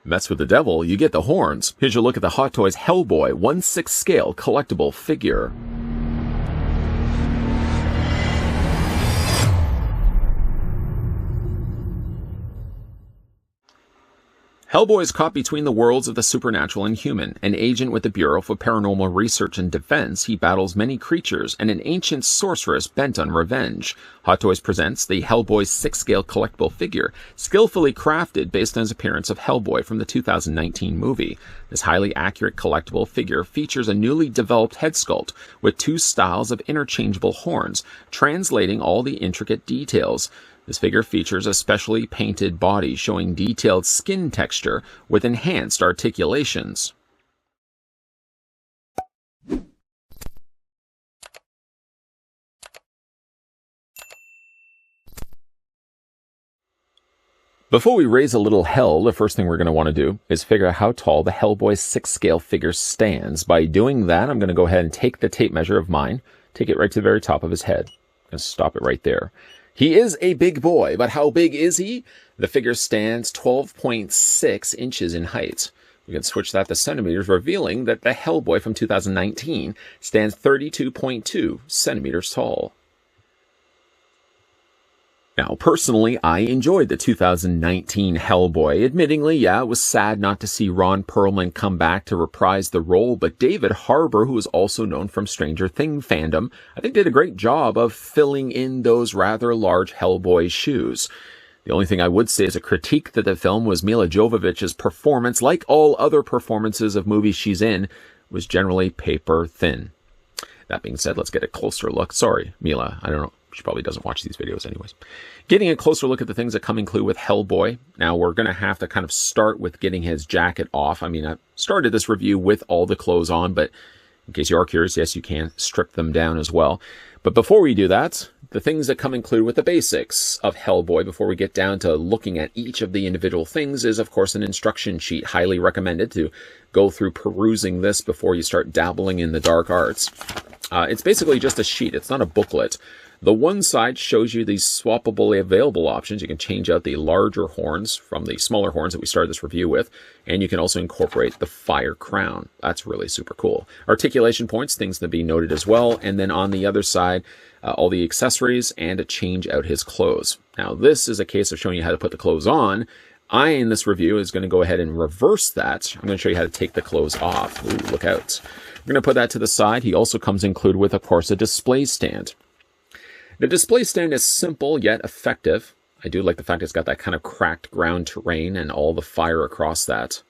Mess with the devil, you get the horns. Here's your look at the Hot Toys Hellboy 1/6 scale collectible figure. Hellboy is caught between the worlds of the supernatural and human. An agent with the Bureau for Paranormal Research and Defense, he battles many creatures and an ancient sorceress bent on revenge. Hot Toys presents the Hellboy 6-scale collectible figure, skillfully crafted based on his appearance of Hellboy from the 2019 movie. This highly accurate collectible figure features a newly developed head sculpt with 2 styles of interchangeable horns, translating all the intricate details. This figure features a specially painted body showing detailed skin texture with enhanced articulations. Before we raise a little hell, the first thing we're going to want to do is figure out how tall the Hellboy 6-scale figure stands. By doing that, I'm going to go ahead and take the tape measure of mine, take it right to the very top of his head. I'm going to stop it right there. He is a big boy, but how big is he? The figure stands 12.6 inches in height. We can switch that to centimeters, revealing that the Hellboy from 2019 stands 32.2 centimeters tall. Now, personally, I enjoyed the 2019 Hellboy. Admittingly, yeah, it was sad not to see Ron Perlman come back to reprise the role, but David Harbour, who is also known from Stranger Things fandom, I think did a great job of filling in those rather large Hellboy shoes. The only thing I would say as a critique that the film was Milla Jovovich's performance, like all other performances of movies she's in, was generally paper thin. That being said, let's get a closer look. Sorry, Milla, I don't know. She probably doesn't watch these videos anyways. Getting a closer look at the things that come included with Hellboy. Now, we're going to have to kind of start with getting his jacket off. I mean, I started this review with all the clothes on, but in case you are curious, yes, you can strip them down as well. But before we do that, the things that come included with the basics of Hellboy, before we get down to looking at each of the individual things, is, of course, an instruction sheet. Highly recommended to go through perusing this before you start dabbling in the dark arts. It's basically just a sheet. It's not a booklet. The one side shows you these swappably available options. You can change out the larger horns from the smaller horns that we started this review with, and you can also incorporate the fire crown. That's really super cool. Articulation points, things to be noted as well, and then on the other side, all the accessories and to change out his clothes. Now, this is a case of showing you how to put the clothes on. I, in this review, is going to go ahead and reverse that. I'm going to show you how to take the clothes off. Ooh, look out. We're going to put that to the side. He also comes included with, of course, a display stand. The display stand is simple yet effective. I do like the fact it's got that kind of cracked ground terrain and all the fire across that.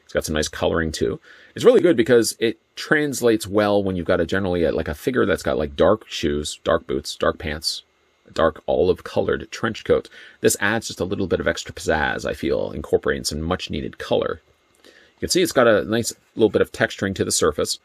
It's got some nice coloring too. It's really good because it translates well when you've got generally like a figure that's got like dark shoes, dark boots, dark pants, a dark olive colored trench coat. This adds just a little bit of extra pizzazz, I feel, incorporating some much needed color. You can see it's got a nice little bit of texturing to the surface.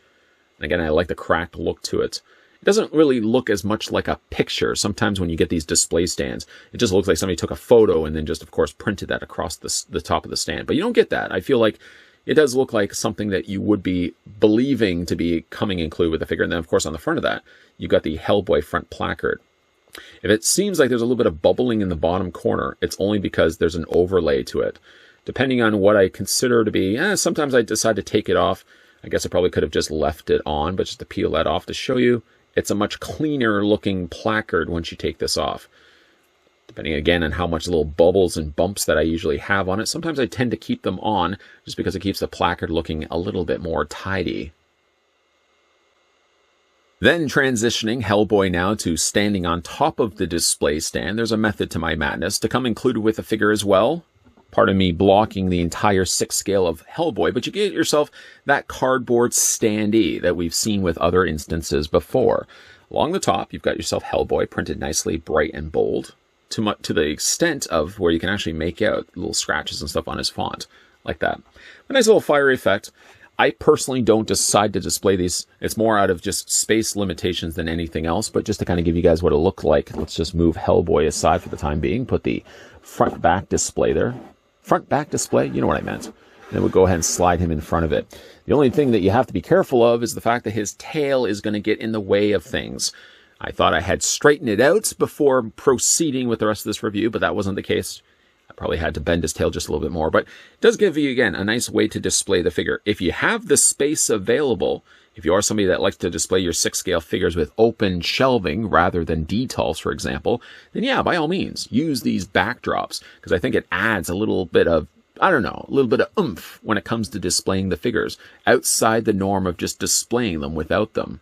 And again, I like the cracked look to it. It doesn't really look as much like a picture. Sometimes when you get these display stands, it just looks like somebody took a photo and then just, of course, printed that across the top of the stand. But you don't get that. I feel like it does look like something that you would be believing to be coming included with the figure. And then, of course, on the front of that, you've got the Hellboy front placard. If it seems like there's a little bit of bubbling in the bottom corner, it's only because there's an overlay to it. Depending on what I consider to be, sometimes I decide to take it off. I guess I probably could have just left it on, but just to peel that off to show you, it's a much cleaner looking placard once you take this off. Depending again on how much little bubbles and bumps that I usually have on it, sometimes I tend to keep them on just because it keeps the placard looking a little bit more tidy. Then transitioning Hellboy now to standing on top of the display stand, there's a method to my madness to come included with the figure as well. Pardon me blocking the entire 6 scale of Hellboy, but you get yourself that cardboard standee that we've seen with other instances before. Along the top, you've got yourself Hellboy printed nicely bright and bold to the extent of where you can actually make out little scratches and stuff on his font, like that. A nice little fiery effect. I personally don't decide to display these. It's more out of just space limitations than anything else, but just to kind of give you guys what it looked like, let's just move Hellboy aside for the time being, put the front-back display there. Front-back display, you know what I meant. And then we'll go ahead and slide him in front of it. The only thing that you have to be careful of is the fact that his tail is going to get in the way of things. I thought I had straightened it out before proceeding with the rest of this review, but that wasn't the case. I probably had to bend his tail just a little bit more, but it does give you, again, a nice way to display the figure. If you have the space available, if you are somebody that likes to display your 6-scale figures with open shelving rather than detals, for example, then yeah, by all means, use these backdrops, because I think it adds a little bit of, I don't know, a little bit of oomph when it comes to displaying the figures, outside the norm of just displaying them without them.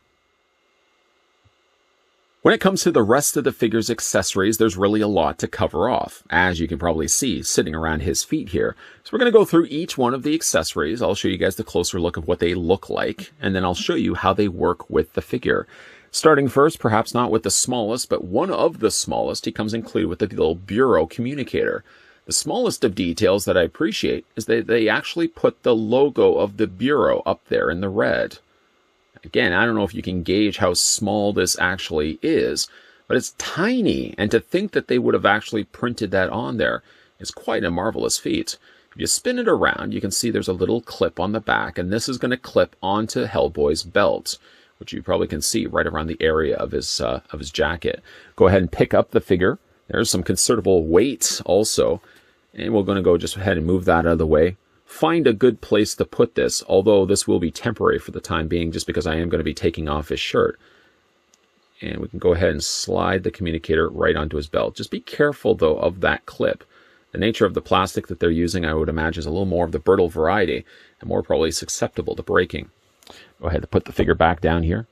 When it comes to the rest of the figure's accessories, there's really a lot to cover off, as you can probably see sitting around his feet here. So we're going to go through each one of the accessories. I'll show you guys the closer look of what they look like, and then I'll show you how they work with the figure. Starting first, perhaps not with the smallest, but one of the smallest, he comes included with the little bureau communicator. The smallest of details that I appreciate is that they actually put the logo of the bureau up there in the red. Again, I don't know if you can gauge how small this actually is, but it's tiny, and to think that they would have actually printed that on there is quite a marvelous feat. If you spin it around, you can see there's a little clip on the back, and this is going to clip onto Hellboy's belt, which you probably can see right around the area of his jacket. Go ahead and pick up the figure. There's some considerable weight also, and we're going to go just ahead and move that out of the way. Find a good place to put this, although this will be temporary for the time being, just because I am going to be taking off his shirt. And we can go ahead and slide the communicator right onto his belt. Just be careful, though, of that clip. The nature of the plastic that they're using, I would imagine, is a little more of the brittle variety, and more probably susceptible to breaking. Go ahead and put the figure back down here.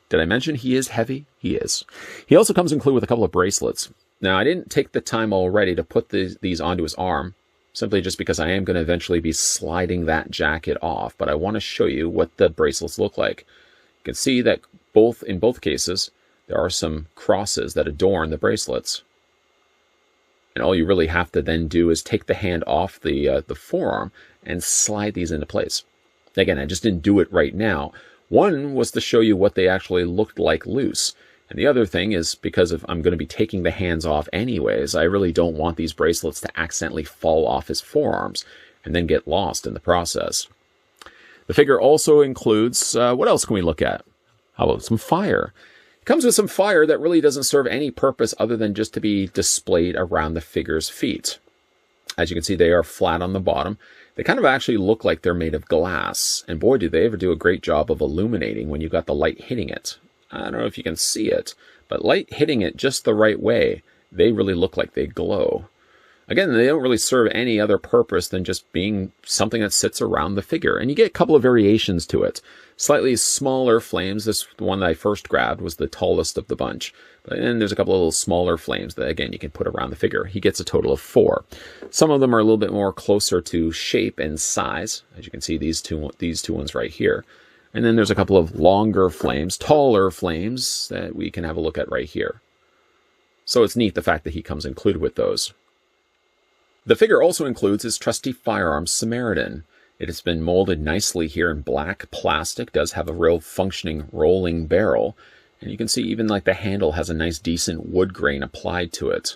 Did I mention he is heavy? He is. He also comes included with a couple of bracelets. Now, I didn't take the time already to put these onto his arm, simply just because I am going to eventually be sliding that jacket off, but I want to show you what the bracelets look like. You can see that in both cases, there are some crosses that adorn the bracelets. And all you really have to then do is take the hand off the forearm and slide these into place. Again, I just didn't do it right now. One was to show you what they actually looked like loose. And the other thing is, because I'm going to be taking the hands off anyways, I really don't want these bracelets to accidentally fall off his forearms and then get lost in the process. The figure also includes, what else can we look at? How about some fire? It comes with some fire that really doesn't serve any purpose other than just to be displayed around the figure's feet. As you can see, they are flat on the bottom. They kind of actually look like they're made of glass. And boy, do they ever do a great job of illuminating when you've got the light hitting it. I don't know if you can see it, but light hitting it just the right way, they really look like they glow. Again, they don't really serve any other purpose than just being something that sits around the figure. And you get a couple of variations to it. Slightly smaller flames. This one that I first grabbed was the tallest of the bunch. But then there's a couple of little smaller flames that, again, you can put around the figure. He gets a total of 4. Some of them are a little bit more closer to shape and size. As you can see, these two ones right here. And then there's a couple of longer flames, taller flames that we can have a look at right here. So it's neat the fact that he comes included with those. The figure also includes his trusty firearm, Samaritan. It has been molded nicely here in black plastic, does have a real functioning rolling barrel. And you can see even like the handle has a nice decent wood grain applied to it.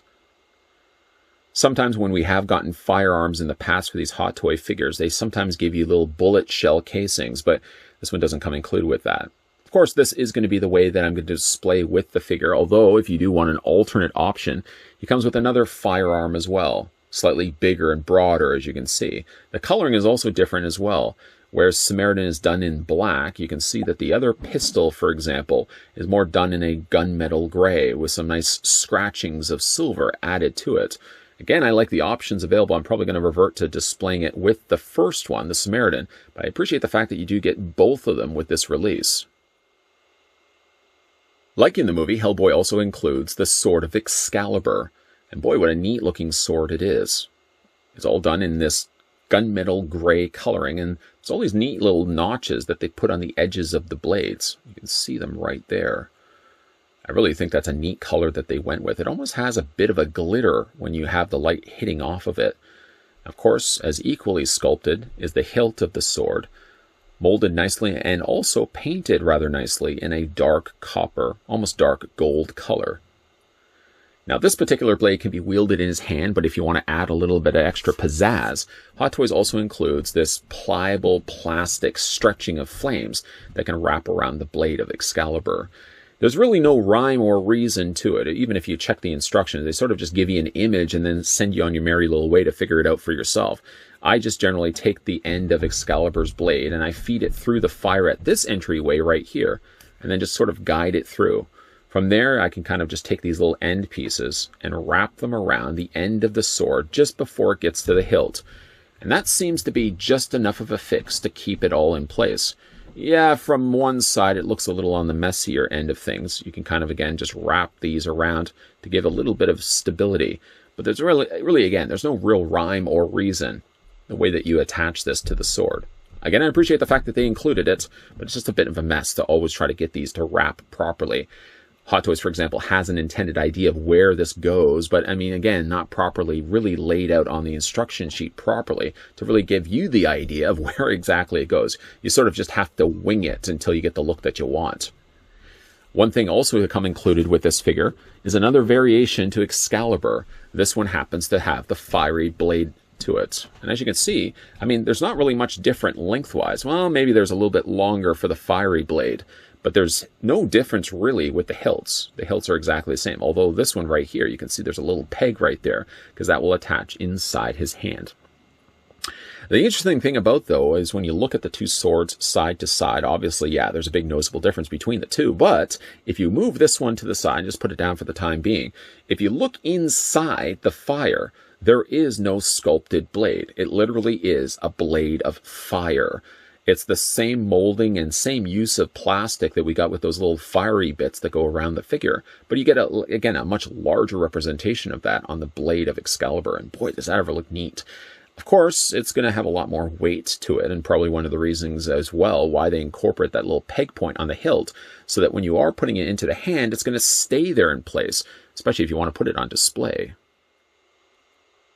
Sometimes when we have gotten firearms in the past for these Hot Toy figures, they sometimes give you little bullet shell casings, but this one doesn't come included with that. Of course, this is going to be the way that I'm going to display with the figure, although if you do want an alternate option, he comes with another firearm as well, slightly bigger and broader, as you can see. The coloring is also different as well. Whereas Samaritan is done in black, you can see that the other pistol, for example, is more done in a gunmetal gray with some nice scratchings of silver added to it. Again, I like the options available. I'm probably going to revert to displaying it with the first one, the Samaritan, but I appreciate the fact that you do get both of them with this release. Like in the movie, Hellboy also includes the Sword of Excalibur. And boy, what a neat looking sword it is. It's all done in this gunmetal gray coloring, and there's all these neat little notches that they put on the edges of the blades. You can see them right there. I really think that's a neat color that they went with. It almost has a bit of a glitter when you have the light hitting off of it. Of course, as equally sculpted is the hilt of the sword, molded nicely and also painted rather nicely in a dark copper, almost dark gold color. Now, this particular blade can be wielded in his hand, but if you want to add a little bit of extra pizzazz, Hot Toys also includes this pliable plastic stretching of flames that can wrap around the blade of Excalibur. There's really no rhyme or reason to it. Even if you check the instructions, they sort of just give you an image and then send you on your merry little way to figure it out for yourself. I just generally take the end of Excalibur's blade and I feed it through the fire at this entryway right here, and then just sort of guide it through. From there, I can kind of just take these little end pieces and wrap them around the end of the sword just before it gets to the hilt. And that seems to be just enough of a fix to keep it all in place. Yeah, from one side, it looks a little on the messier end of things. You can kind of, again, just wrap these around to give a little bit of stability. But there's really, again, there's no real rhyme or reason the way that you attach this to the sword. Again, I appreciate the fact that they included it, but it's just a bit of a mess to always try to get these to wrap properly. Hot Toys, for example, has an intended idea of where this goes, but I mean, again, not properly really laid out on the instruction sheet properly to really give you the idea of where exactly it goes. You sort of just have to wing it until you get the look that you want. One thing also to come included with this figure is another variation to Excalibur. This one happens to have the fiery blade to it. And as you can see, I mean, there's not really much different lengthwise. Well, maybe there's a little bit longer for the fiery blade, but there's no difference really with the hilts. The hilts are exactly the same, although this one right here, you can see there's a little peg right there, because that will attach inside his hand. The interesting thing about, though, is when you look at the two swords side to side, obviously, yeah, there's a big noticeable difference between the two, but if you move this one to the side, just put it down for the time being, if you look inside the fire, there is no sculpted blade. It literally is a blade of fire. It's the same molding and same use of plastic that we got with those little fiery bits that go around the figure. But you get, again, a much larger representation of that on the blade of Excalibur. And boy, does that ever look neat. Of course, it's going to have a lot more weight to it, and probably one of the reasons as well why they incorporate that little peg point on the hilt, so that when you are putting it into the hand, it's going to stay there in place, especially if you want to put it on display.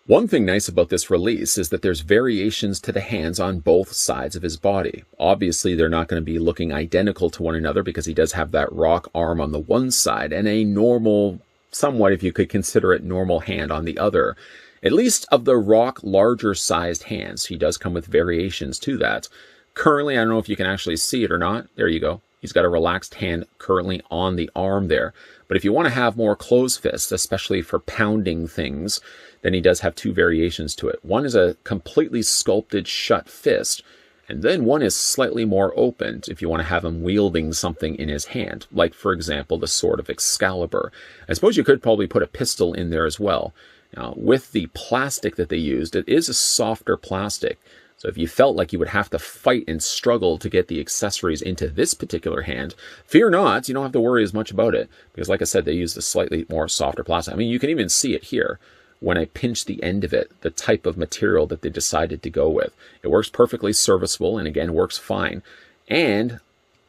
One thing nice about this release is that there's variations to the hands on both sides of his body. Obviously, they're not going to be looking identical to one another because he does have that rock arm on the one side and a normal, somewhat if you could consider it normal hand on the other. At least of the rock larger sized hands, he does come with variations to that. Currently, I don't know if you can actually see it or not. There you go. He's got a relaxed hand currently on the arm there. But if you want to have more closed fists, especially for pounding things, then he does have two variations to it. One is a completely sculpted shut fist, and then one is slightly more open if you want to have him wielding something in his hand, like, for example, the sword of Excalibur. I suppose you could probably put a pistol in there as well. Now, with the plastic that they used, it is a softer plastic. So if you felt like you would have to fight and struggle to get the accessories into this particular hand, fear not, you don't have to worry as much about it. Because like I said, they used a slightly more softer plastic. I mean, you can even see it here when I pinch the end of it, the type of material that they decided to go with. It works perfectly serviceable and again, works fine. And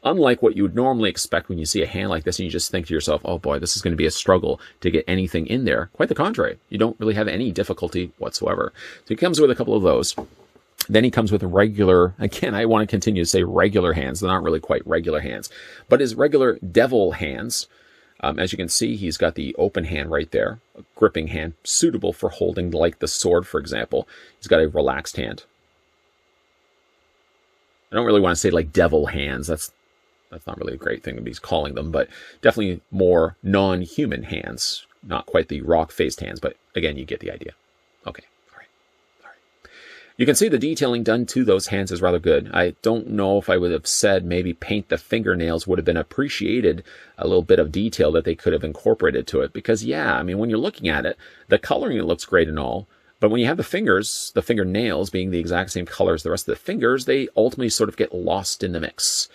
unlike what you would normally expect when you see a hand like this and you just think to yourself, oh boy, this is going to be a struggle to get anything in there. Quite the contrary. You don't really have any difficulty whatsoever. So he comes with a couple of those. Then he comes with regular, again, I want to continue to say regular hands. They're not really quite regular hands, but his regular devil hands. As you can see, he's got the open hand right there, a gripping hand, suitable for holding like the sword, for example. He's got a relaxed hand. I don't really want to say like devil hands. That's not really a great thing to be calling them, but definitely more non-human hands. Not quite the rock-faced hands, but again, you get the idea. Okay. You can see the detailing done to those hands is rather good. I don't know if I would have said maybe paint the fingernails would have been appreciated, a little bit of detail that they could have incorporated to it. Because, yeah, I mean, when you're looking at it, the coloring, it looks great and all. But when you have the fingers, the fingernails being the exact same color as the rest of the fingers, they ultimately sort of get lost in the mix.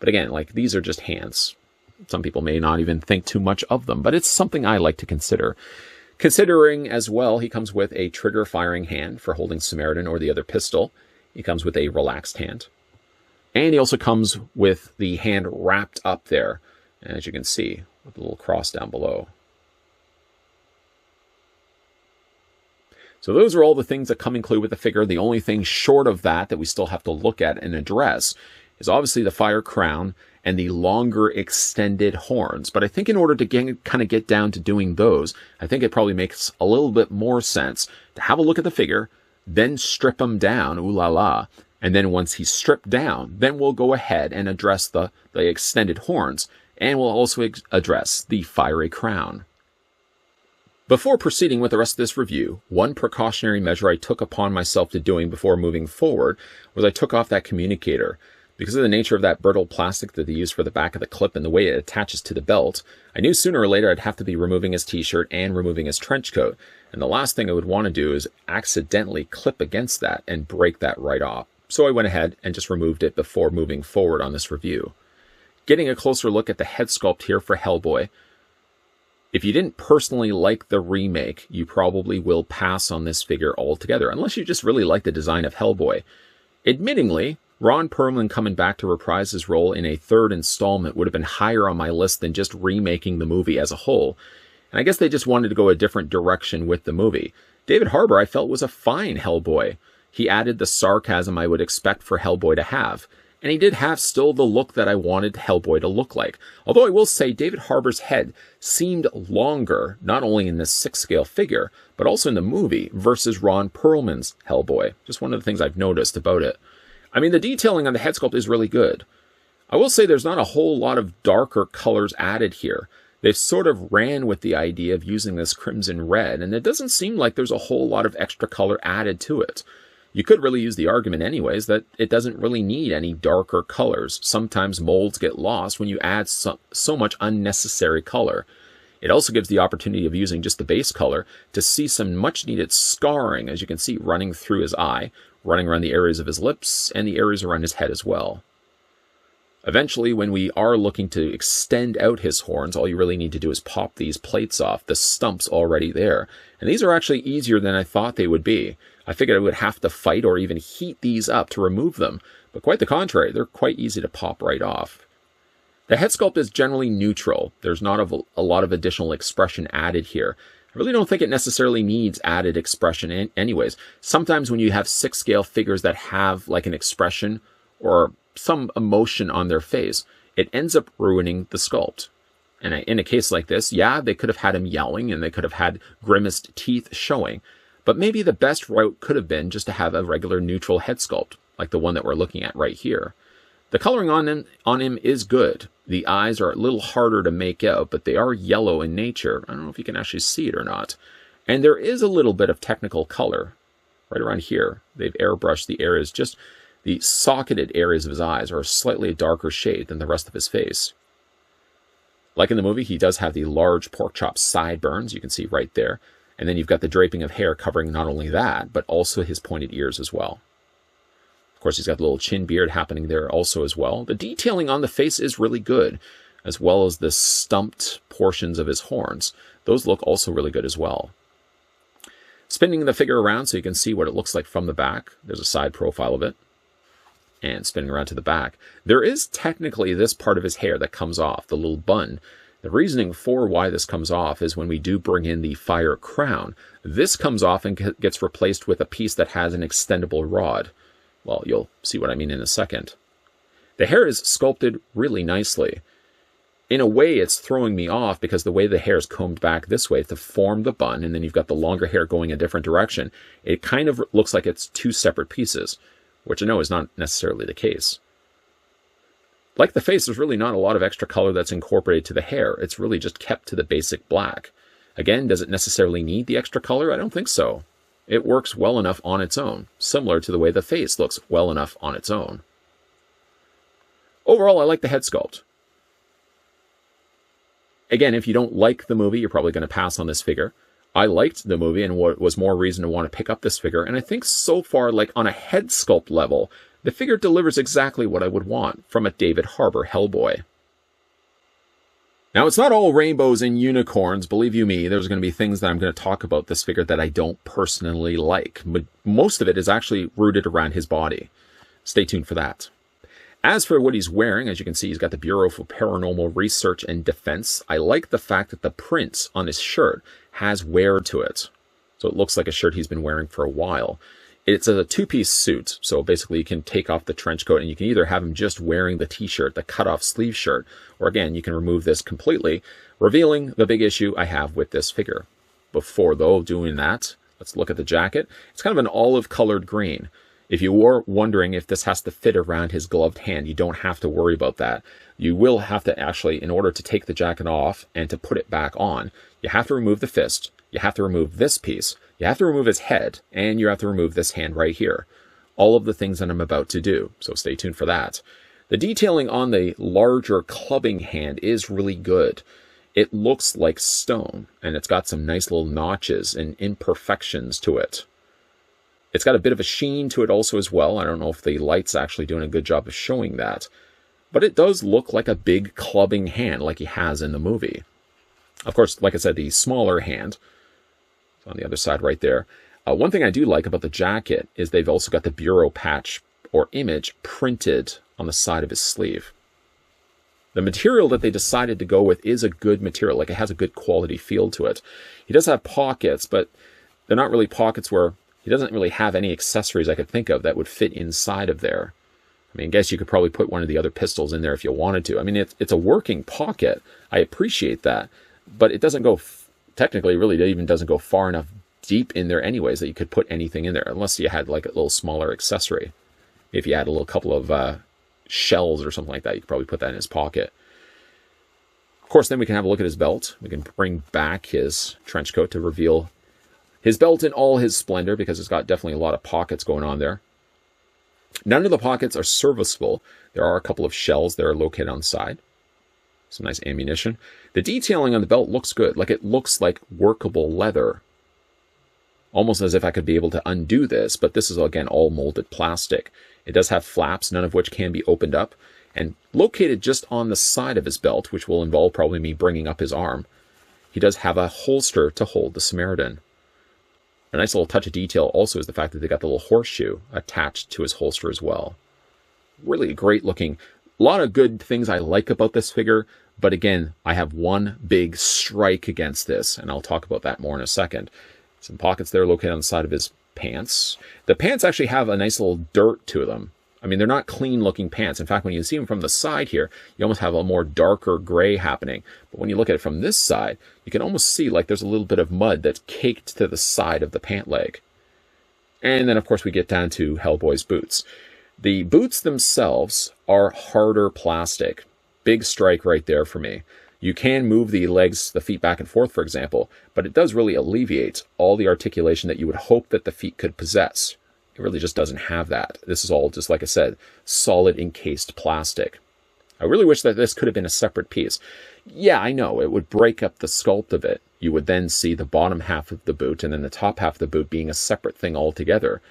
But again, like, these are just hands. Some people may not even think too much of them, but it's something I like to consider. Considering as well, he comes with a trigger firing hand for holding Samaritan or the other pistol. He comes with a relaxed hand. And he also comes with the hand wrapped up there, as you can see, with a little cross down below. So those are all the things that come included with the figure. The only thing short of that we still have to look at and address is obviously the fire crown and the longer extended horns. But I think in order to get down to doing those, I think it probably makes a little bit more sense to have a look at the figure, then strip him down, ooh la la. And then once he's stripped down, then we'll go ahead and address the extended horns. and we'll also address the fiery crown. Before proceeding with the rest of this review, one precautionary measure I took upon myself to doing before moving forward was I took off that communicator. Because of the nature of that brittle plastic that they use for the back of the clip and the way it attaches to the belt, I knew sooner or later I'd have to be removing his t-shirt and removing his trench coat, and the last thing I would want to do is accidentally clip against that and break that right off. So I went ahead and just removed it before moving forward on this review. Getting a closer look at the head sculpt here for Hellboy. If you didn't personally like the remake, you probably will pass on this figure altogether, unless you just really like the design of Hellboy. Admittingly, Ron Perlman coming back to reprise his role in a third installment would have been higher on my list than just remaking the movie as a whole. And I guess they just wanted to go a different direction with the movie. David Harbour, I felt, was a fine Hellboy. He added the sarcasm I would expect for Hellboy to have. And he did have still the look that I wanted Hellboy to look like. Although I will say David Harbour's head seemed longer, not only in this 6-scale figure, but also in the movie versus Ron Perlman's Hellboy. Just one of the things I've noticed about it. I mean, the detailing on the head sculpt is really good. I will say there's not a whole lot of darker colors added here. They've sort of ran with the idea of using this crimson red, and it doesn't seem like there's a whole lot of extra color added to it. You could really use the argument anyways that it doesn't really need any darker colors. Sometimes molds get lost when you add so much unnecessary color. It also gives the opportunity of using just the base color to see some much needed scarring, as you can see running through his eye, running around the areas of his lips, and the areas around his head as well. Eventually, when we are looking to extend out his horns, all you really need to do is pop these plates off, the stump's already there. And these are actually easier than I thought they would be. I figured I would have to fight or even heat these up to remove them, but quite the contrary, they're quite easy to pop right off. The head sculpt is generally neutral. There's not a lot of additional expression added here. I really don't think it necessarily needs added expression anyways. Sometimes when you have 6-scale figures that have like an expression or some emotion on their face, it ends up ruining the sculpt. And in a case like this, yeah, they could have had him yelling and they could have had grimaced teeth showing, but maybe the best route could have been just to have a regular neutral head sculpt, like the one that we're looking at right here. The coloring on him is good. The eyes are a little harder to make out, but they are yellow in nature. I don't know if you can actually see it or not. And there is a little bit of technical color right around here. They've airbrushed the areas, just the socketed areas of his eyes are slightly a darker shade than the rest of his face. Like in the movie, he does have the large pork chop sideburns, you can see right there. And then you've got the draping of hair covering not only that, but also his pointed ears as well. Of course, he's got the little chin beard happening there also as well. The detailing on the face is really good, as well as the stumped portions of his horns. Those look also really good as well. Spinning the figure around so you can see what it looks like from the back. There's a side profile of it. And spinning around to the back. There is technically this part of his hair that comes off, the little bun. The reasoning for why this comes off is when we do bring in the fire crown. This comes off and gets replaced with a piece that has an extendable rod. Well, you'll see what I mean in a second. The hair is sculpted really nicely. In a way, it's throwing me off because the way the hair is combed back this way to form the bun, and then you've got the longer hair going a different direction. It kind of looks like it's two separate pieces, which I know is not necessarily the case. Like the face, there's really not a lot of extra color that's incorporated to the hair. It's really just kept to the basic black. Again, does it necessarily need the extra color? I don't think so. It works well enough on its own, similar to the way the face looks well enough on its own. Overall, I like the head sculpt. Again, if you don't like the movie, you're probably going to pass on this figure. I liked the movie and what was more reason to want to pick up this figure, and I think so far, like on a head sculpt level, the figure delivers exactly what I would want from a David Harbour Hellboy. Now, it's not all rainbows and unicorns, believe you me. There's going to be things that I'm going to talk about this figure that I don't personally like. But most of it is actually rooted around his body. Stay tuned for that. As for what he's wearing, as you can see, he's got the Bureau for Paranormal Research and Defense. I like the fact that the print on his shirt has wear to it. So it looks like a shirt he's been wearing for a while. It's a two-piece suit, so basically you can take off the trench coat and you can either have him just wearing the t-shirt, the cut-off sleeve shirt, or again, you can remove this completely, revealing the big issue I have with this figure. Before, though, doing that, let's look at the jacket. It's kind of an olive-colored green. If you were wondering if this has to fit around his gloved hand, you don't have to worry about that. You will have to actually, in order to take the jacket off and to put it back on, you have to remove the fist, you have to remove this piece, you have to remove his head, and you have to remove this hand right here. All of the things that I'm about to do, so stay tuned for that. The detailing on the larger clubbing hand is really good. It looks like stone, and it's got some nice little notches and imperfections to it. It's got a bit of a sheen to it also as well. I don't know if the light's actually doing a good job of showing that. But it does look like a big clubbing hand like he has in the movie. Of course, like I said, the smaller hand on the other side right there. One thing I do like about the jacket is they've also got the bureau patch or image printed on the side of his sleeve. The material that they decided to go with is a good material, like it has a good quality feel to it. He does have pockets, but they're not really pockets where he doesn't really have any accessories I could think of that would fit inside of there. I mean, I guess you could probably put one of the other pistols in there if you wanted to. I mean, it's a working pocket. I appreciate that, but it doesn't go, technically, really, it even doesn't go far enough deep in there anyways that you could put anything in there, unless you had like a little smaller accessory. If you had a little couple of shells or something like that, you could probably put that in his pocket. Of course, then we can have a look at his belt. We can bring back his trench coat to reveal his belt in all his splendor, because it's got definitely a lot of pockets going on there. None of the pockets are serviceable. There are a couple of shells that are located on the side. Some nice ammunition. The detailing on the belt looks good. Like, it looks like workable leather. Almost as if I could be able to undo this, but this is, again, all molded plastic. It does have flaps, none of which can be opened up. And located just on the side of his belt, which will involve probably me bringing up his arm, he does have a holster to hold the Samaritan. A nice little touch of detail also is the fact that they got the little horseshoe attached to his holster as well. Really great looking. A lot of good things I like about this figure, but again, I have one big strike against this, and I'll talk about that more in a second. Some pockets there located on the side of his pants. The pants actually have a nice little dirt to them. I mean, they're not clean looking pants. In fact, when you see them from the side here, you almost have a more darker gray happening. But when you look at it from this side, you can almost see like there's a little bit of mud that's caked to the side of the pant leg. And then, of course, we get down to Hellboy's boots. The boots themselves are harder plastic. Big strike right there for me. You can move the legs, the feet back and forth, for example, but it does really alleviate all the articulation that you would hope that the feet could possess. It really just doesn't have that. This is all, just like I said, solid encased plastic. I really wish that this could have been a separate piece. Yeah, I know, it would break up the sculpt of it. You would then see the bottom half of the boot and then the top half of the boot being a separate thing altogether.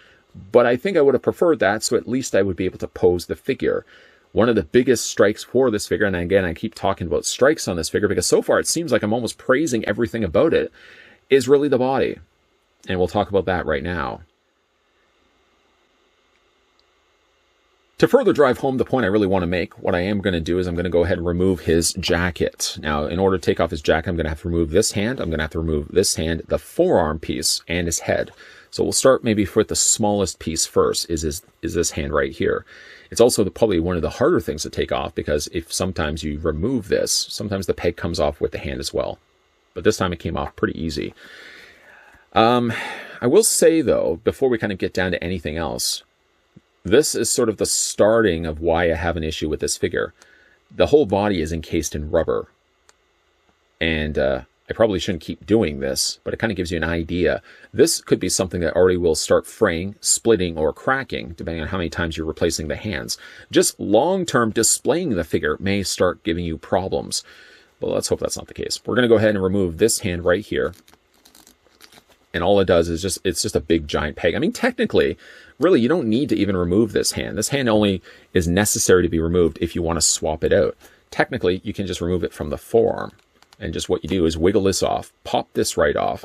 But I think I would have preferred that, so at least I would be able to pose the figure. One of the biggest strikes for this figure, and again, I keep talking about strikes on this figure because so far it seems like I'm almost praising everything about it, is really the body. And we'll talk about that right now. To further drive home the point I really want to make, what I am going to do is I'm going to go ahead and remove his jacket. Now, in order to take off his jacket, I'm going to have to remove this hand. I'm going to have to remove this hand, the forearm piece, and his head. So we'll start maybe with the smallest piece first, is this hand right here. It's also probably one of the harder things to take off, because if sometimes you remove this, sometimes the peg comes off with the hand as well. But this time it came off pretty easy. I will say, though, before we kind of get down to anything else, this is sort of the starting of why I have an issue with this figure. The whole body is encased in rubber. And I probably shouldn't keep doing this, but it kind of gives you an idea. This could be something that already will start fraying, splitting, or cracking, depending on how many times you're replacing the hands. Just long-term displaying the figure may start giving you problems. But let's hope that's not the case. We're going to go ahead and remove this hand right here. And all it does is it's just a big giant peg. I mean, technically, really, you don't need to even remove this hand. This hand only is necessary to be removed if you want to swap it out. Technically, you can just remove it from the forearm. And just what you do is wiggle this off, pop this right off,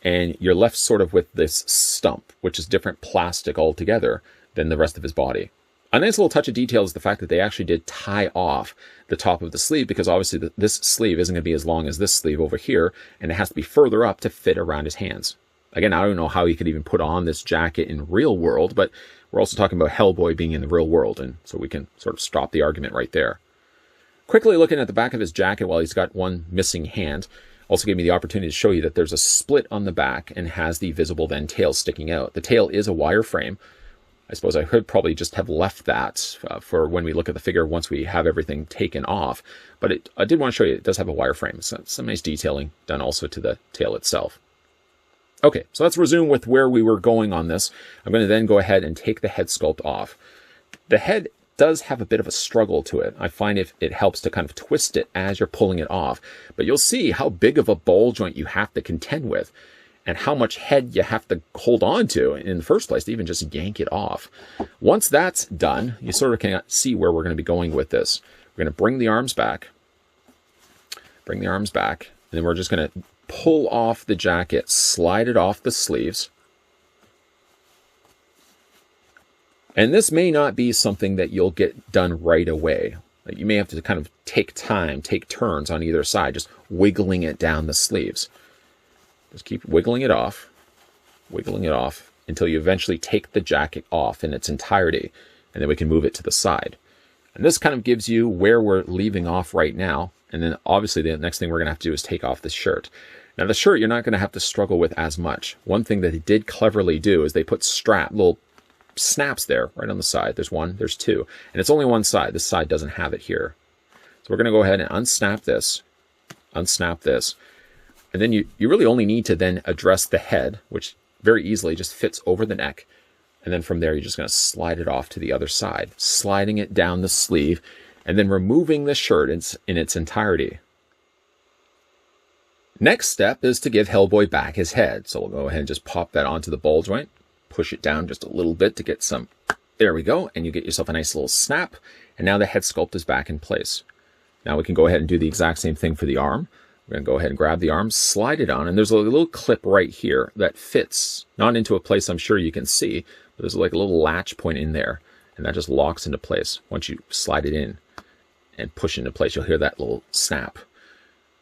and you're left sort of with this stump, which is different plastic altogether than the rest of his body. A nice little touch of detail is the fact that they actually did tie off the top of the sleeve, because obviously this sleeve isn't going to be as long as this sleeve over here, and it has to be further up to fit around his hands. Again, I don't know how he could even put on this jacket in real world, but we're also talking about Hellboy being in the real world, and so we can sort of stop the argument right there. Quickly looking at the back of his jacket while he's got one missing hand, also gave me the opportunity to show you that there's a split on the back and has the visible then tail sticking out. The tail is a wire frame. I suppose I could probably just have left that for when we look at the figure once we have everything taken off. But I did want to show you, it does have a wireframe. So some nice detailing done also to the tail itself. Okay, so let's resume with where we were going on this. I'm going to then go ahead and take the head sculpt off. The head does have a bit of a struggle to it. I find it helps to kind of twist it as you're pulling it off. But you'll see how big of a ball joint you have to contend with, and how much head you have to hold on to in the first place to even just yank it off. Once that's done, you sort of can see where we're going to be going with this. We're going to bring the arms back. Bring the arms back. And then we're just going to pull off the jacket, slide it off the sleeves. And this may not be something that you'll get done right away. You may have to kind of take time, take turns on either side, just wiggling it down the sleeves. Just keep wiggling it off until you eventually take the jacket off in its entirety, and then we can move it to the side. And this kind of gives you where we're leaving off right now. And then obviously the next thing we're going to have to do is take off the shirt. Now the shirt you're not going to have to struggle with as much. One thing that they did cleverly do is they put little snaps there right on the side. There's one, there's two, and it's only one side. This side doesn't have it here. So we're going to go ahead and unsnap this, and then you really only need to then address the head, which very easily just fits over the neck. And then from there, you're just going to slide it off to the other side, sliding it down the sleeve, and then removing the shirt in its entirety. Next step is to give Hellboy back his head. So we'll go ahead and just pop that onto the ball joint, push it down just a little bit to get some, there we go, and you get yourself a nice little snap, and now the head sculpt is back in place. Now we can go ahead and do the exact same thing for the arm. We're going to go ahead and grab the arm, slide it on, and there's a little clip right here that fits, not into a place I'm sure you can see, but there's like a little latch point in there, and that just locks into place. Once you slide it in and push into place, you'll hear that little snap.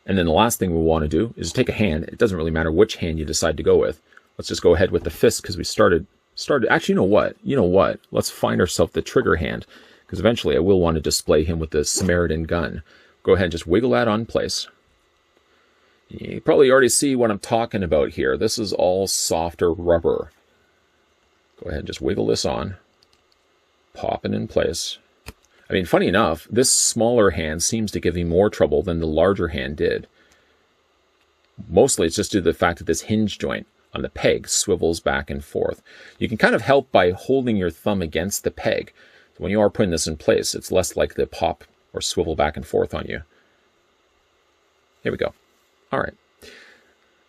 And then the last thing we want to do is take a hand. It doesn't really matter which hand you decide to go with. Let's just go ahead with the fist, because we started, actually, you know what? Let's find ourselves the trigger hand, because eventually I will want to display him with the Samaritan gun. Go ahead and just wiggle that on place. You probably already see what I'm talking about here. This is all softer rubber. Go ahead and just wiggle this on. Pop it in place. I mean, funny enough, this smaller hand seems to give me more trouble than the larger hand did. Mostly it's just due to the fact that this hinge joint on the peg swivels back and forth. You can kind of help by holding your thumb against the peg. So when you are putting this in place, it's less likely to pop or swivel back and forth on you. Here we go. All right.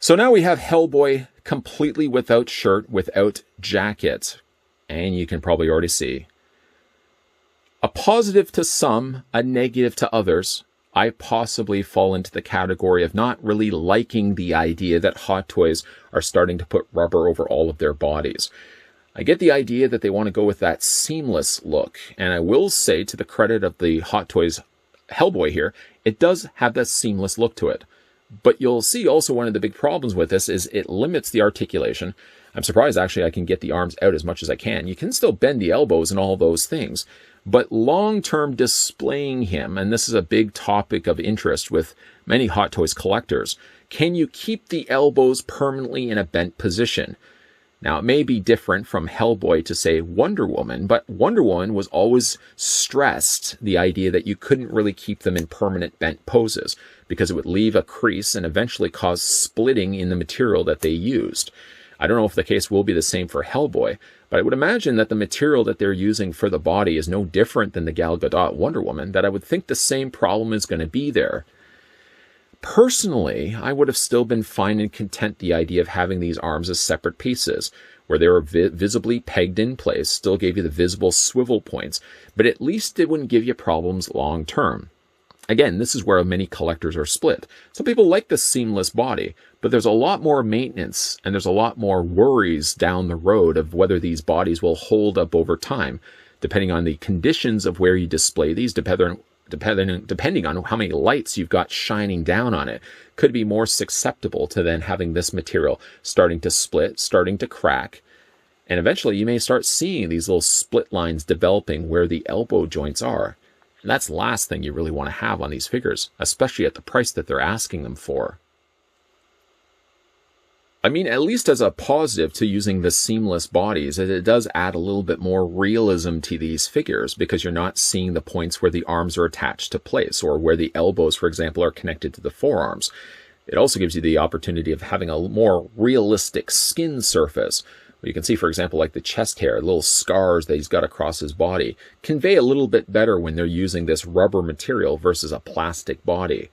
So now we have Hellboy completely without shirt, without jacket. And you can probably already see. A positive to some, a negative to others. I possibly fall into the category of not really liking the idea that Hot Toys are starting to put rubber over all of their bodies. I get the idea that they want to go with that seamless look. And I will say, to the credit of the Hot Toys Hellboy here, it does have that seamless look to it. But you'll see also one of the big problems with this is it limits the articulation. I'm surprised actually I can get the arms out as much as I can. You can still bend the elbows and all those things. But long-term displaying him, and this is a big topic of interest with many Hot Toys collectors, can you keep the elbows permanently in a bent position? Now, it may be different from Hellboy to, say, Wonder Woman, but Wonder Woman was always stressed the idea that you couldn't really keep them in permanent bent poses because it would leave a crease and eventually cause splitting in the material that they used. I don't know if the case will be the same for Hellboy, but I would imagine that the material that they're using for the body is no different than the Gal Gadot Wonder Woman, that I would think the same problem is going to be there. Personally, I would have still been fine and content the idea of having these arms as separate pieces, where they were visibly pegged in place, still gave you the visible swivel points, but at least it wouldn't give you problems long term. Again, this is where many collectors are split. Some people like the seamless body, but there's a lot more maintenance and there's a lot more worries down the road of whether these bodies will hold up over time, depending on the conditions of where you display these, depending on how many lights you've got shining down on it. Could be more susceptible to then having this material starting to split, starting to crack, and eventually you may start seeing these little split lines developing where the elbow joints are. And that's the last thing you really want to have on these figures, especially at the price that they're asking them for. I mean, at least as a positive to using the seamless bodies, it does add a little bit more realism to these figures because you're not seeing the points where the arms are attached to place or where the elbows, for example, are connected to the forearms. It also gives you the opportunity of having a more realistic skin surface. You can see, for example, like the chest hair, little scars that he's got across his body, convey a little bit better when they're using this rubber material versus a plastic body.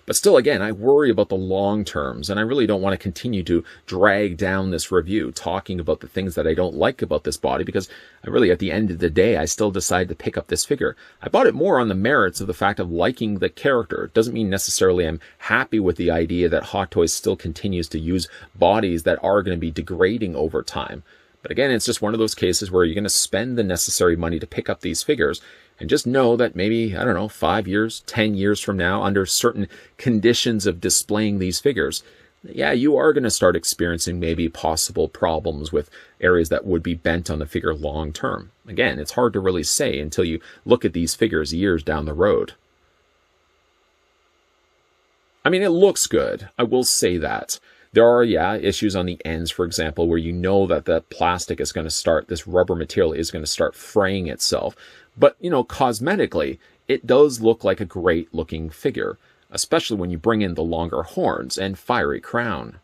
But still, again, I worry about the long terms, and I really don't want to continue to drag down this review talking about the things that I don't like about this body, because I really, at the end of the day, I still decided to pick up this figure. I bought it more on the merits of the fact of liking the character. It doesn't mean necessarily I'm happy with the idea that Hot Toys still continues to use bodies that are going to be degrading over time. But again, it's just one of those cases where you're going to spend the necessary money to pick up these figures. And just know that maybe, I don't know, 5 years, 10 years from now, under certain conditions of displaying these figures, yeah, you are going to start experiencing maybe possible problems with areas that would be bent on the figure long term. Again, it's hard to really say until you look at these figures years down the road. I mean, it looks good. I will say that. There are, yeah, issues on the ends, for example, where you know that the plastic is going to start, this rubber material is going to start fraying itself. But, you know, cosmetically, it does look like a great looking figure, especially when you bring in the longer horns and fiery crown.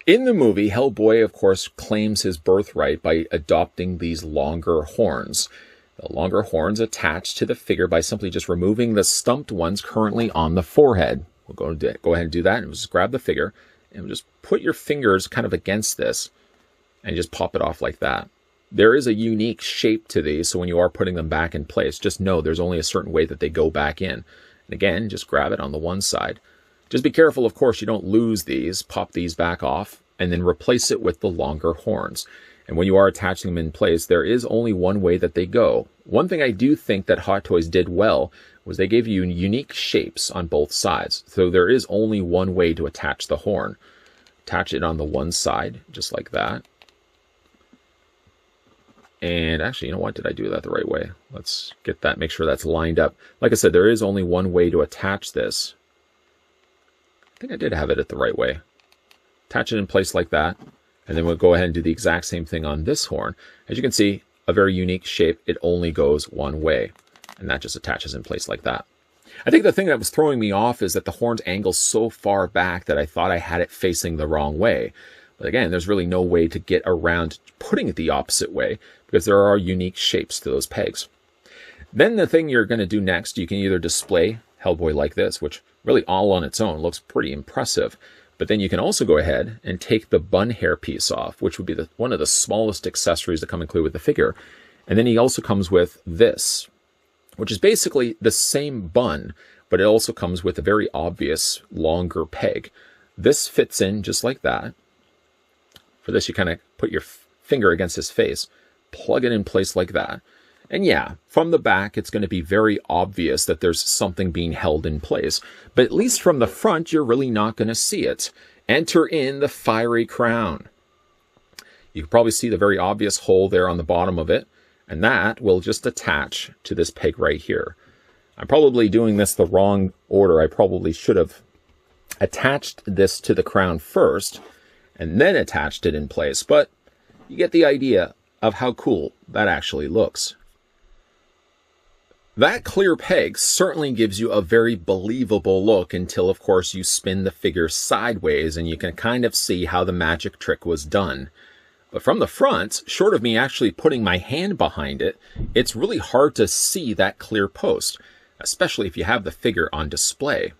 In the movie, Hellboy, of course, claims his birthright by adopting these longer horns. The longer horns attached to the figure by simply just removing the stumped ones currently on the forehead. We'll go ahead and do that, and just grab the figure, and just put your fingers kind of against this, and just pop it off like that. There is a unique shape to these, so when you are putting them back in place, just know there's only a certain way that they go back in. And again, just grab it on the one side. Just be careful, of course, you don't lose these. Pop these back off, and then replace it with the longer horns. And when you are attaching them in place, there is only one way that they go. One thing I do think that Hot Toys did well was they gave you unique shapes on both sides. So there is only one way to attach the horn. Attach it on the one side, just like that. And actually, you know what? Did I do that the right way? Let's get that, make sure that's lined up. Like I said, there is only one way to attach this. I think I did have it at the right way. Attach it in place like that. And then we'll go ahead and do the exact same thing on this horn. As you can see, a very unique shape. It only goes one way. And that just attaches in place like that. I think the thing that was throwing me off is that the horns angle so far back that I thought I had it facing the wrong way. But again, there's really no way to get around putting it the opposite way because there are unique shapes to those pegs. Then the thing you're going to do next, you can either display Hellboy like this, which really all on its own looks pretty impressive. But then you can also go ahead and take the bun hair piece off, which would be one of the smallest accessories that come included with the figure. And then he also comes with this, which is basically the same bun, but it also comes with a very obvious longer peg. This fits in just like that. For this, you kind of put your finger against his face, plug it in place like that. And yeah, from the back, it's going to be very obvious that there's something being held in place. But at least from the front, you're really not going to see it. Enter in the fiery crown. You can probably see the very obvious hole there on the bottom of it. And that will just attach to this peg right here. I'm probably doing this the wrong order. I probably should have attached this to the crown first and then attached it in place. But you get the idea of how cool that actually looks. That clear peg certainly gives you a very believable look until, of course, you spin the figure sideways and you can kind of see how the magic trick was done. But from the front, short of me actually putting my hand behind it, it's really hard to see that clear post, especially if you have the figure on display.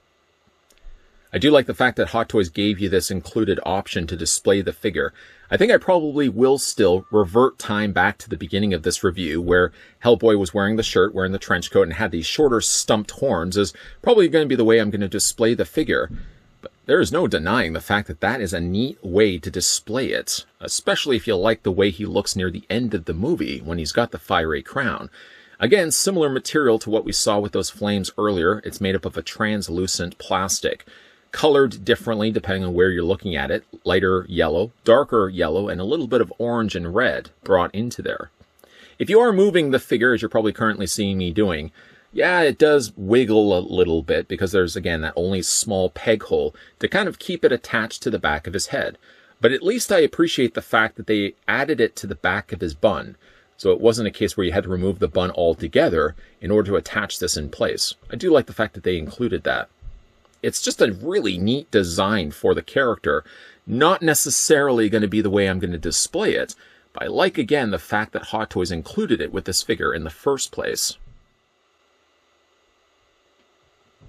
I do like the fact that Hot Toys gave you this included option to display the figure. I think I probably will still revert time back to the beginning of this review where Hellboy was wearing the shirt, wearing the trench coat, and had these shorter stumped horns is probably going to be the way I'm going to display the figure. But there is no denying the fact that that is a neat way to display it, especially if you like the way he looks near the end of the movie when he's got the fiery crown. Again, similar material to what we saw with those flames earlier. It's made up of a translucent plastic, colored differently depending on where you're looking at it. Lighter yellow, darker yellow, and a little bit of orange and red brought into there. If you are moving the figure, as you're probably currently seeing me doing, Yeah, it does wiggle a little bit because there's, again, that only small peg hole to kind of keep it attached to the back of his head. But at least I appreciate the fact that they added it to the back of his bun. So it wasn't a case where you had to remove the bun altogether in order to attach this in place. I do like the fact that they included that. It's just a really neat design for the character. Not necessarily going to be the way I'm going to display it, but I like, again, the fact that Hot Toys included it with this figure in the first place.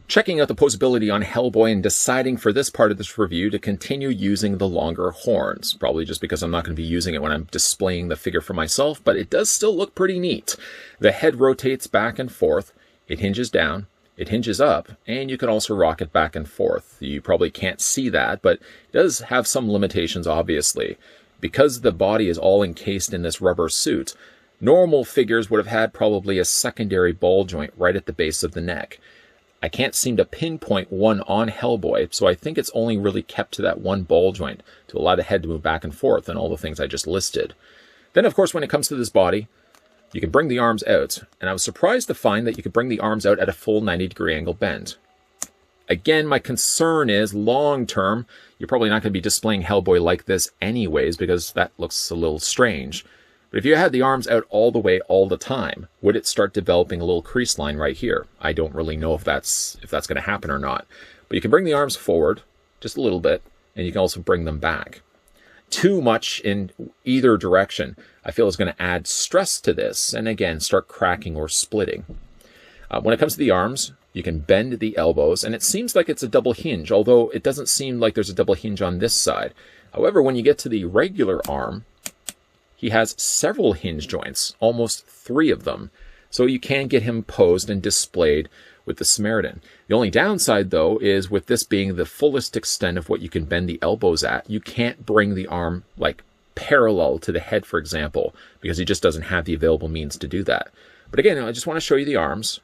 Checking out the poseability on Hellboy and deciding for this part of this review to continue using the longer horns. Probably just because I'm not going to be using it when I'm displaying the figure for myself, but it does still look pretty neat. The head rotates back and forth, it hinges down, it hinges up, and you can also rock it back and forth. You probably can't see that, but it does have some limitations, obviously. Because the body is all encased in this rubber suit, normal figures would have had probably a secondary ball joint right at the base of the neck. I can't seem to pinpoint one on Hellboy, so I think it's only really kept to that one ball joint to allow the head to move back and forth and all the things I just listed. Then, of course, when it comes to this body, you can bring the arms out, and I was surprised to find that you could bring the arms out at a full 90-degree angle bend. Again, my concern is, long-term, you're probably not going to be displaying Hellboy like this anyways, because that looks a little strange. But if you had the arms out all the way all the time, would it start developing a little crease line right here? I don't really know if that's going to happen or not. But you can bring the arms forward just a little bit, and you can also bring them back. Too much in either direction, I feel, is going to add stress to this, and again, start cracking or splitting. When it comes to the arms, you can bend the elbows, and it seems like it's a double hinge, although it doesn't seem like there's a double hinge on this side. However, when you get to the regular arm, he has several hinge joints, almost 3 of them, so you can get him posed and displayed with the Samaritan. The only downside, though, is with this being the fullest extent of what you can bend the elbows at, you can't bring the arm, like, parallel to the head, for example, because he just doesn't have the available means to do that. But again, I just want to show you the arms,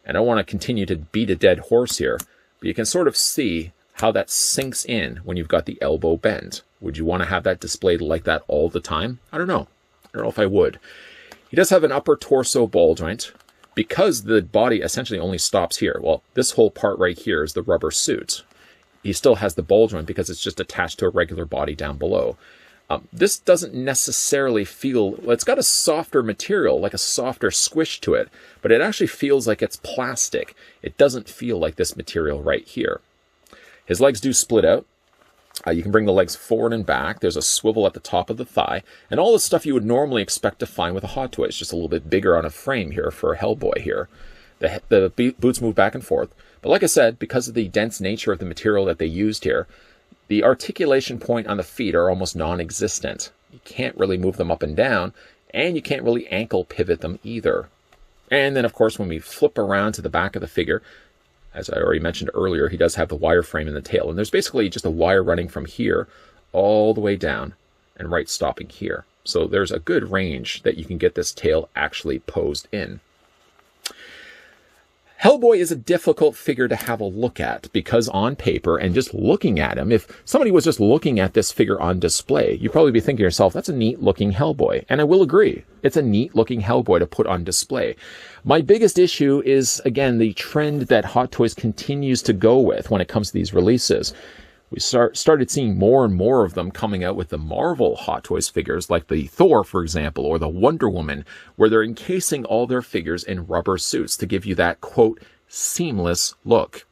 and I want to continue to beat a dead horse here, but you can sort of see how that sinks in when you've got the elbow bend. Would you want to have that displayed like that all the time? I don't know. I don't know if I would. He does have an upper torso ball joint. Because the body essentially only stops here, well, this whole part right here is the rubber suit. He still has the ball joint because it's just attached to a regular body down below. This doesn't necessarily feel, well, it's got a softer material, like a softer squish to it, but it actually feels like it's plastic. It doesn't feel like this material right here. His legs do split out. You can bring the legs forward and back. There's a swivel at the top of the thigh, and all the stuff you would normally expect to find with a Hot Toy. It's just a little bit bigger on a frame here for a Hellboy here. The boots move back and forth. But like I said, because of the dense nature of the material that they used here, the articulation point on the feet are almost non-existent. You can't really move them up and down, and you can't really ankle pivot them either. And then, of course, when we flip around to the back of the figure, as I already mentioned earlier, he does have the wire frame in the tail. And there's basically just a wire running from here all the way down and right stopping here. So there's a good range that you can get this tail actually posed in. Hellboy is a difficult figure to have a look at because on paper and just looking at him, if somebody was just looking at this figure on display, you'd probably be thinking to yourself, that's a neat looking Hellboy. And I will agree, it's a neat looking Hellboy to put on display. My biggest issue is, again, the trend that Hot Toys continues to go with when it comes to these releases. We started seeing more and more of them coming out with the Marvel Hot Toys figures, like the Thor, for example, or the Wonder Woman, where they're encasing all their figures in rubber suits to give you that, quote, seamless look.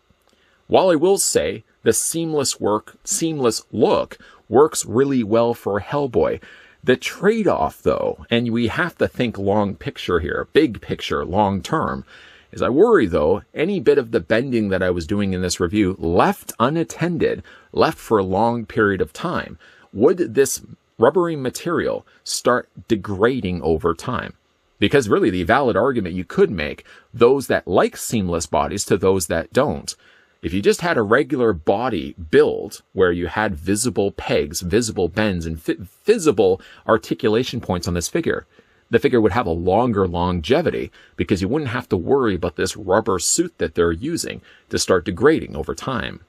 While I will say the seamless look works really well for Hellboy, the trade-off, though, and we have to think long picture here, big picture, long term, is I worry, though, any bit of the bending that I was doing in this review left unattended, left for a long period of time, would this rubbery material start degrading over time? Because really the valid argument you could make, those that like seamless bodies to those that don't. If you just had a regular body build where you had visible pegs, visible bends, and visible articulation points on this figure, the figure would have a longer longevity because you wouldn't have to worry about this rubber suit that they're using to start degrading over time.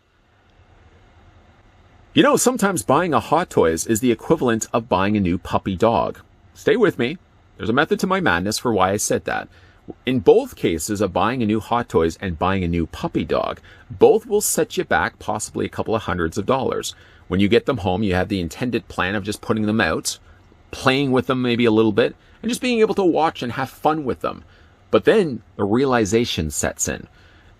You know, sometimes buying a Hot Toys is the equivalent of buying a new puppy dog. Stay with me. There's a method to my madness for why I said that. In both cases of buying a new Hot Toys and buying a new puppy dog, both will set you back possibly a couple of hundreds of dollars. When you get them home, you have the intended plan of just putting them out, playing with them maybe a little bit, and just being able to watch and have fun with them. But then the realization sets in.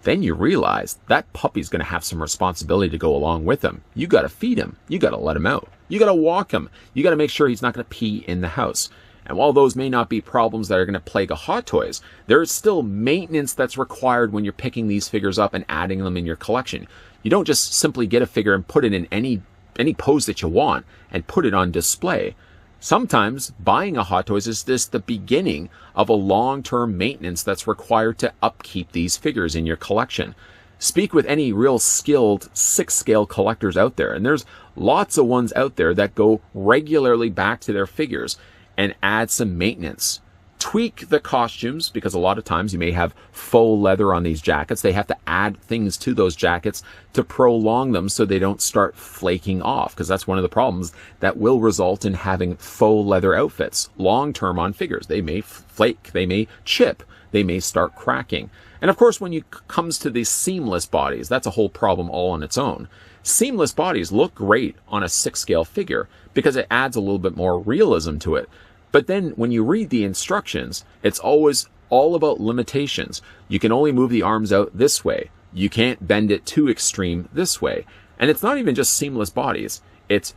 Then you realize that puppy's going to have some responsibility to go along with him. You got to feed him. You got to let him out. You got to walk him. You got to make sure he's not going to pee in the house. And while those may not be problems that are going to plague a Hot Toys, there is still maintenance that's required when you're picking these figures up and adding them in your collection. You don't just simply get a figure and put it in any pose that you want and put it on display. Sometimes buying a Hot Toys is just the beginning of a long-term maintenance that's required to upkeep these figures in your collection. Speak with any real skilled 6-scale collectors out there, and there's lots of ones out there that go regularly back to their figures and add some maintenance. Tweak the costumes, because a lot of times you may have faux leather on these jackets. They have to add things to those jackets to prolong them so they don't start flaking off, because that's one of the problems that will result in having faux leather outfits long-term on figures. They may flake, they may chip, they may start cracking. And of course, when it comes to these seamless bodies, that's a whole problem all on its own. Seamless bodies look great on a 6-scale figure because it adds a little bit more realism to it. But then when you read the instructions, it's always all about limitations. You can only move the arms out this way. You can't bend it too extreme this way. And it's not even just seamless bodies. It's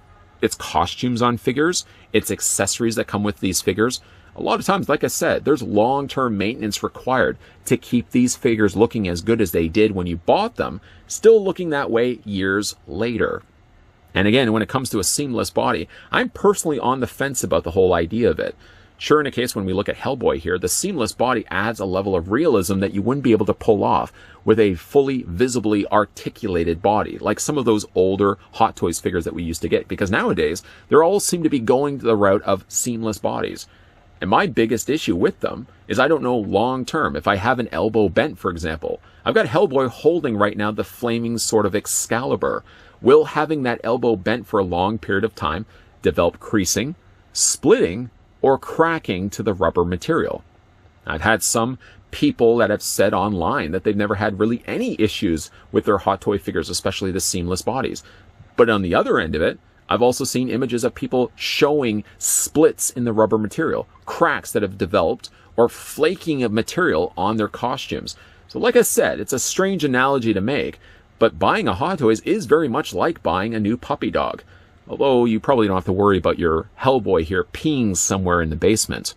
costumes on figures. It's accessories that come with these figures. A lot of times, like I said, there's long-term maintenance required to keep these figures looking as good as they did when you bought them, still looking that way years later. And again, when it comes to a seamless body, I'm personally on the fence about the whole idea of it. Sure, in a case when we look at Hellboy here, the seamless body adds a level of realism that you wouldn't be able to pull off with a fully visibly articulated body, like some of those older Hot Toys figures that we used to get, because nowadays, they all seem to be going the route of seamless bodies. And my biggest issue with them is I don't know long term. If I have an elbow bent, for example, I've got Hellboy holding right now the flaming sword of Excalibur. Will having that elbow bent for a long period of time develop creasing, splitting, or cracking to the rubber material? I've had some people that have said online that they've never had really any issues with their Hot Toy figures, especially the seamless bodies. But on the other end of it, I've also seen images of people showing splits in the rubber material, cracks that have developed, or flaking of material on their costumes. So like I said, it's a strange analogy to make, but buying a Hot Toys is very much like buying a new puppy dog. Although you probably don't have to worry about your Hellboy here peeing somewhere in the basement.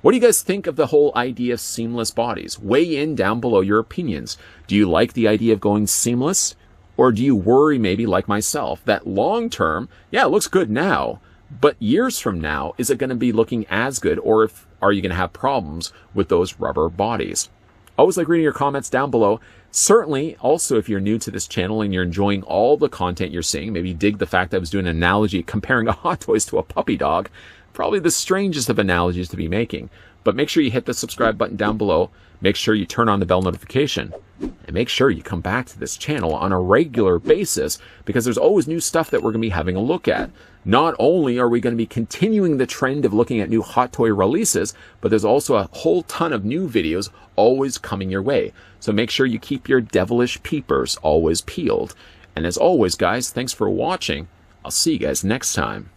What do you guys think of the whole idea of seamless bodies? Weigh in down below your opinions. Do you like the idea of going seamless? Or do you worry, maybe like myself, that long term, yeah, it looks good now, but years from now, is it going to be looking as good, or are you going to have problems with those rubber bodies? Always like reading your comments down below. Certainly, also, if you're new to this channel and you're enjoying all the content you're seeing, maybe dig the fact that I was doing an analogy comparing a Hot Toys to a puppy dog. Probably the strangest of analogies to be making. But make sure you hit the subscribe button down below. Make sure you turn on the bell notification. And make sure you come back to this channel on a regular basis, because there's always new stuff that we're going to be having a look at. Not only are we going to be continuing the trend of looking at new Hot Toy releases, but there's also a whole ton of new videos always coming your way. So make sure you keep your devilish peepers always peeled. And as always, guys, thanks for watching. I'll see you guys next time.